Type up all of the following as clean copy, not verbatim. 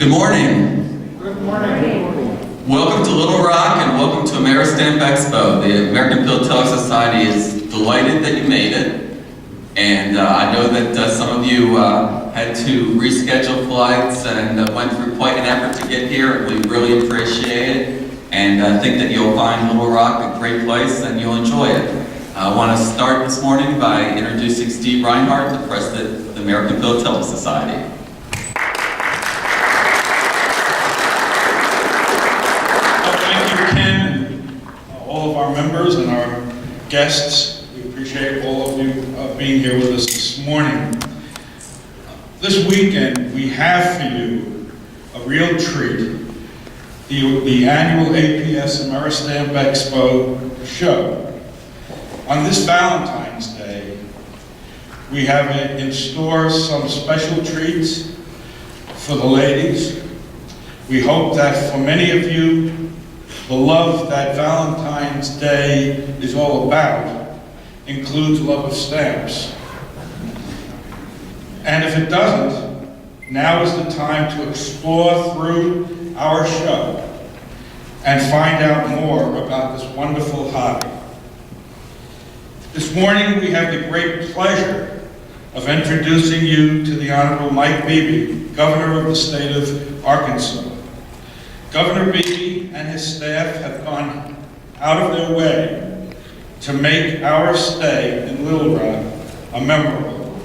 Good morning. Good morning. Welcome to Little Rock and welcome to Ameristamp Expo. The American Philatelic Society is delighted that you made it. And I know that some of you had to reschedule flights and went through quite an effort to get here. We really appreciate it. And I think that you'll find Little Rock a great place and you'll enjoy it. I want to start this morning by introducing Steve Reinhardt, the President of the American Philatelic Society. All of our members and our guests, we appreciate all of you being here with us this morning. This weekend, we have for you a real treat, the annual APS Ameristamp Expo show. On this Valentine's Day, we have in store some special treats for the ladies. We hope that for many of you, the love that Valentine's Day is all about includes love of stamps. And if it doesn't, now is the time to explore through our show and find out more about this wonderful hobby. This morning we have the great pleasure of introducing you to the Honorable Mike Beebe, Governor of the state of Arkansas. Governor Beebe and his staff have gone out of their way to make our stay in Little Rock a memorable one.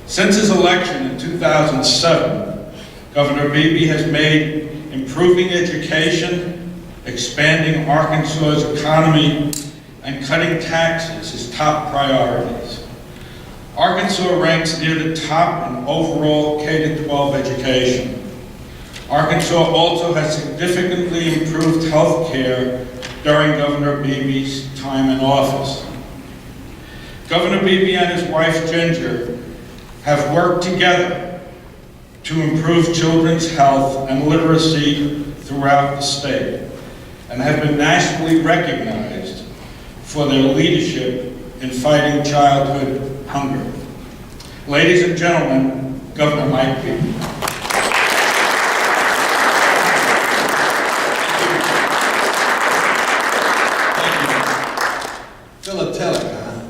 Since his election in 2007, Governor Beebe has made improving education, expanding Arkansas's economy, and cutting taxes his top priorities. Arkansas ranks near the top in overall K-12 education. Arkansas also has significantly improved health care during Governor Beebe's time in office. Governor Beebe and his wife Ginger have worked together to improve children's health and literacy throughout the state and have been nationally recognized for their leadership in fighting childhood hunger. Ladies and gentlemen, Governor Mike Beebe. Philatelic, huh?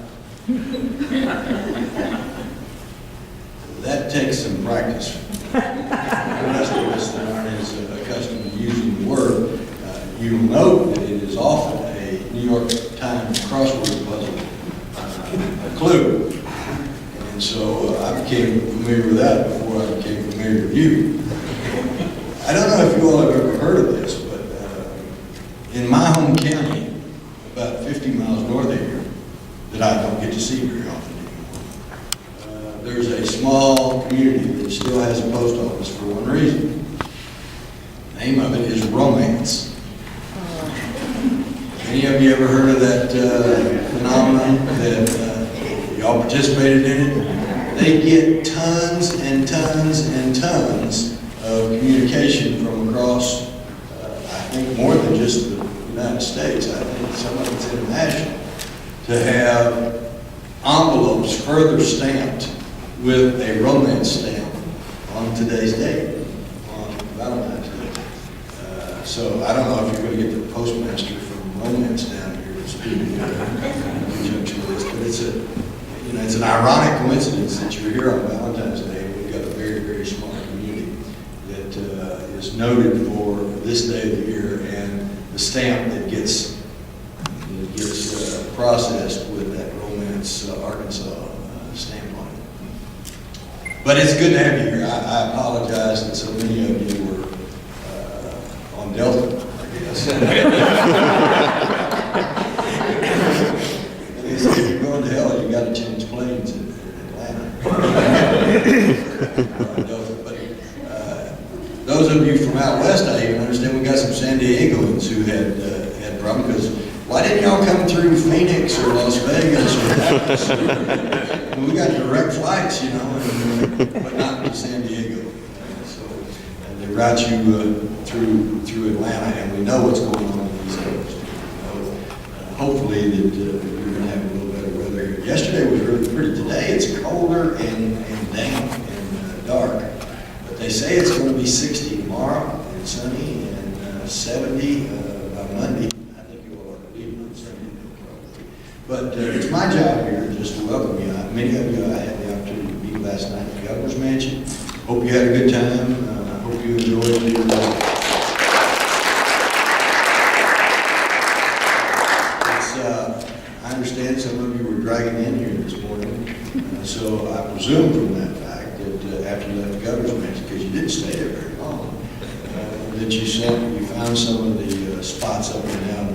That takes some practice. The rest of us that aren't as accustomed to using the word, you'll note that it is often a New York Times crossword puzzle, a clue. And so I became familiar with that before I became familiar with you. I don't know if you all have ever heard of this, but in my home county, about 50 miles north of here, that I don't get to see very often anymore. There's a small community that still has a post office for one reason. The name of it is romance. Any of you ever heard of that phenomenon that y'all participated in it? They get tons and tons and tons of communication from across, I think more than just the United States. I think some of it's international, to have envelopes further stamped with a romance stamp on today's date, on Valentine's Day. So I don't know if you're going to get the postmaster from romance down here to speak in conjunction with this, but it's an ironic coincidence that you're here on Valentine's Day. We've got a very, very small community that is noted for this day of the year and the stamp that gets processed with that romance Arkansas stamp on it. But it's good to have you here. I apologize that so many of you were on Delta, I guess. And they say if you're going to hell, you got to change planes in Atlanta. But those of you from out west, I even understand we got some San Diegoans who had problems, because why didn't y'all come through Phoenix or Las Vegas or Dallas? We got direct flights, but not to San Diego. And they route you through Atlanta, and we know what's going on in the East Coast. Hopefully that you're going to have a little better weather here. Yesterday was really pretty. Today it's colder and damp and dark. But They say it's going to be 60 tomorrow and sunny and 70 by Monday. I think you all are leaving on Sunday, probably. But it's my job here just to welcome you. Many of you I had the opportunity to meet last night at the Governor's Mansion. Hope you had a good time. I hope you enjoyed your I understand some of you were dragging in here this morning, so I presume from that fact that after you left the Governor's Mansion, because you didn't stay there very long, that you found some of the spots up and down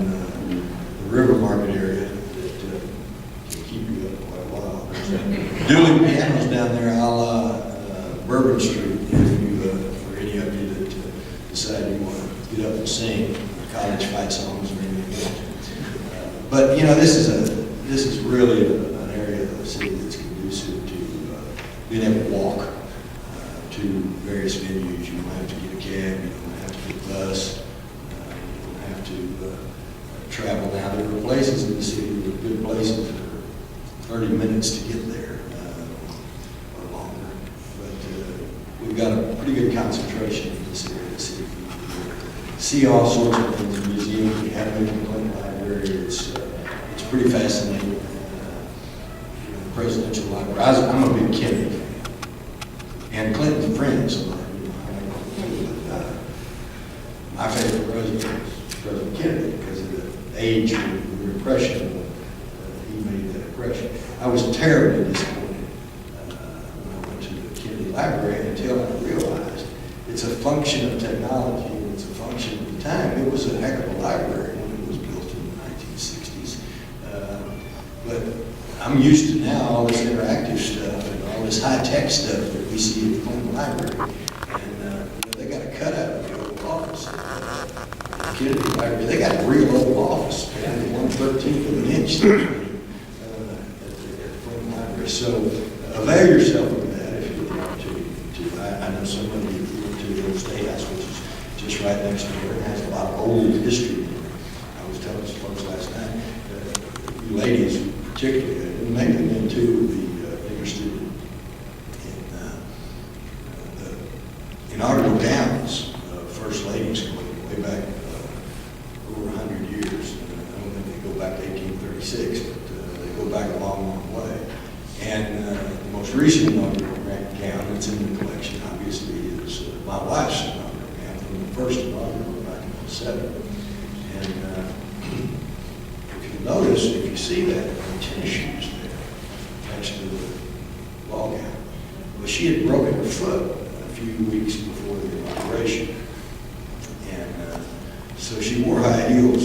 the River Market area that can keep you up quite a while. There's dueling pianos down there a la Bourbon Street, if you, for any of you that decide you want to get up and sing college fight songs or anything else. But you know, this is really an area of the city that's conducive to being able to walk to various venues. You don't have to get a cab, you don't have to get a bus, you don't have to travel. Now there are places in the city that are good places that are 30 minutes to get there or longer. But we've got a pretty good concentration in this area of the city. See all sorts of things in the museum. We have been in the Clinton Library. It's pretty fascinating. The presidential library. I'm a big Kennedy fan, and Clinton's friends. My favorite president was President Kennedy because of the age and the impression he made that impression. I was terribly disappointed when I went to the Kennedy Library until I realized it's a function of technology. It's a function of the time. It was a heck of a library when it was built in the 1960s. But I'm used to now all this interactive stuff and all this high-tech stuff that we see at the Clinton Library. And they got a cutout of the old office. The Kennedy Library, they got a real old office, and 1/13 of an inch at the Clinton Library. So avail yourself of that if you have the opportunity to. I know some of you went to the old State House, which is just right next door. It has a lot of old history in it. I was telling some folks last night, you ladies particularly, and maybe the men too, would be interested in the inaugural gowns of First Ladies going way back over 100 years. I don't think they go back to 1836, but they go back a long, long way. And the most recent inaugural gown that's in the collection, obviously, is my wife's inaugural gown from the first inaugural back in 07. And if you notice, if you see that, the tennis shoes there next to the ball gown. Well, she had broken her foot a few weeks before the inauguration. And so she wore high heels.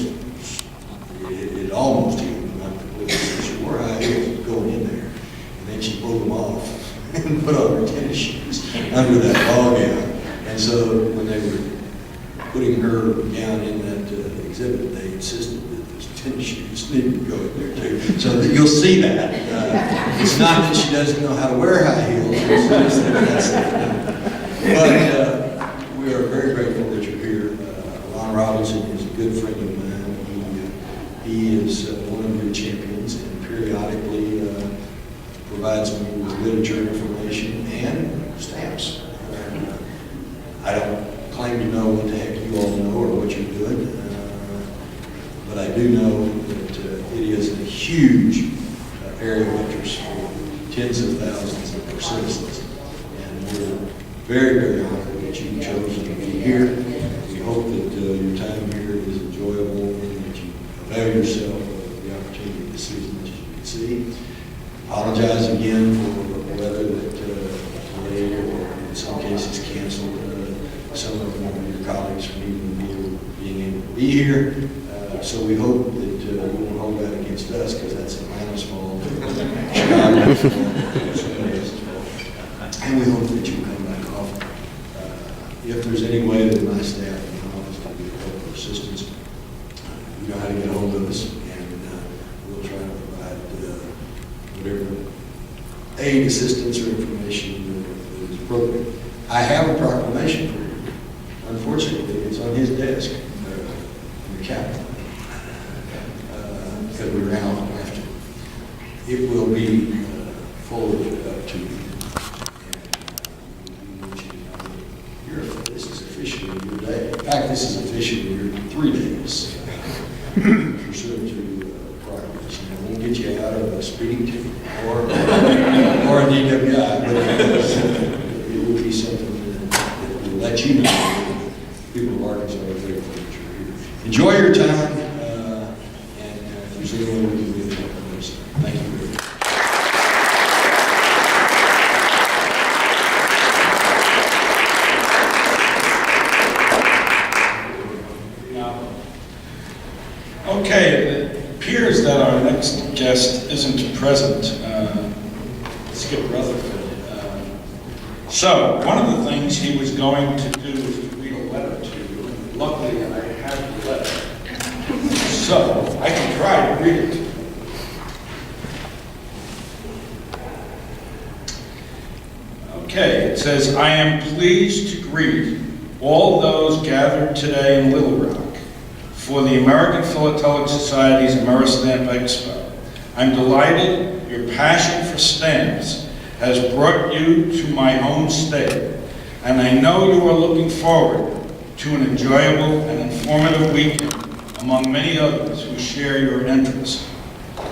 It almost healed, but not completely. So she wore high heels going in there. And then she pulled them off and put on her tennis shoes under that ball gown. And so when they were putting her gown in that exhibit, they insisted that those tennis shoes needed to go in there too. So that you'll see that. It's not that she doesn't know how to wear high heels. It's just that that's but we are very grateful that you're here. Ron Robinson is a good friend of mine. He is one of your champions and periodically provides me with literature information and stamps. I don't claim to know what the heck you all know or what you're doing, but I do know that it is a huge area of interest for tens of thousands of our citizens. And we're very, very honored that you've chosen to be here. We hope that your time here is enjoyable and that you avail yourself of the opportunity to see as much as you can see. Apologize again for the weather that delayed or in some cases canceled some of your colleagues from even being able to be here. So we hope that you won't hold that against us because that's Atlanta's fault, Chicago's fault, somebody else's fault. And we hope that you come back often. If there's any way that my staff and my office can be of help or assistance, you know how to get a hold of us, and we'll try to provide whatever aid, assistance, or information that is appropriate. I have a proclamation for you. Unfortunately, it's on his desk in the Capitol because we ran off after. It will be forwarded up to you. And we want you to know this is officially your 3 days pursuant to progress. And it won't get you out of a speeding ticket or a DWI, but it will be something that will let you know that people of Arkansas are grateful that you're here. Enjoy your time, and if there's any way we can do that, please. Thank you very much. Okay, it appears that our next guest isn't present, Skip Rutherford. So, one of the things he was going to do was to read a letter to you, and luckily I have the letter. So, I can try to read it. Okay, it says, I am pleased to greet all those gathered today in Little Rock for the American Philatelic Society's Ameristamp Expo. I'm delighted your passion for stamps has brought you to my home state, and I know you are looking forward to an enjoyable and informative weekend among many others who share your interest.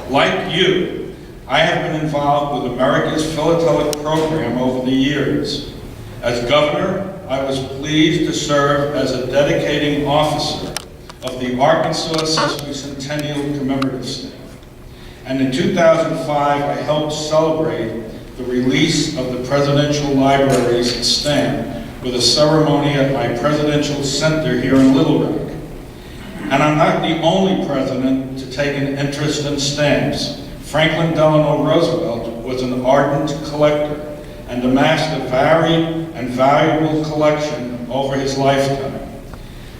Like you, I have been involved with America's Philatelic Program over the years. As governor, I was pleased to serve as a dedicating officer of the Arkansas Sesquicentennial Commemorative Stamp. And in 2005, I helped celebrate the release of the Presidential Library's stamp with a ceremony at my Presidential Center here in Little Rock. And I'm not the only president to take an interest in stamps. Franklin Delano Roosevelt was an ardent collector and amassed a varied and valuable collection over his lifetime.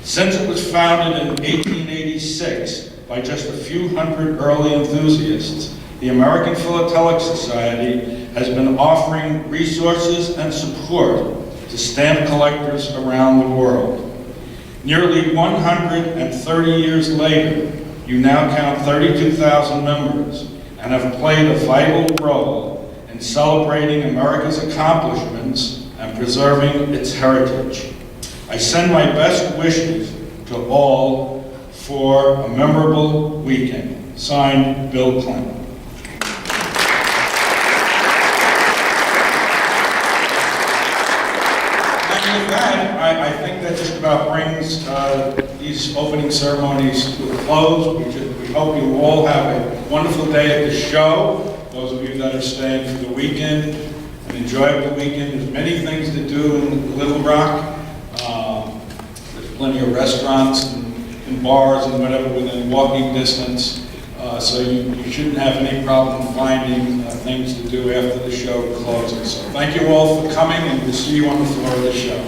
Since it was founded in 1886 by just a few hundred early enthusiasts, the American Philatelic Society has been offering resources and support to stamp collectors around the world. Nearly 130 years later, you now count 32,000 members and have played a vital role in celebrating America's accomplishments and preserving its heritage. I send my best wishes to all for a memorable weekend. Signed, Bill Clinton. And with that, I think that just about brings these opening ceremonies to a close. We hope you all have a wonderful day at the show. Those of you that are staying for the weekend, an enjoyable weekend. There's many things to do in Little Rock. There's plenty of restaurants and bars and whatever within walking distance. So you shouldn't have any problem finding things to do after the show closes. So thank you all for coming, and we'll see you on the floor of the show.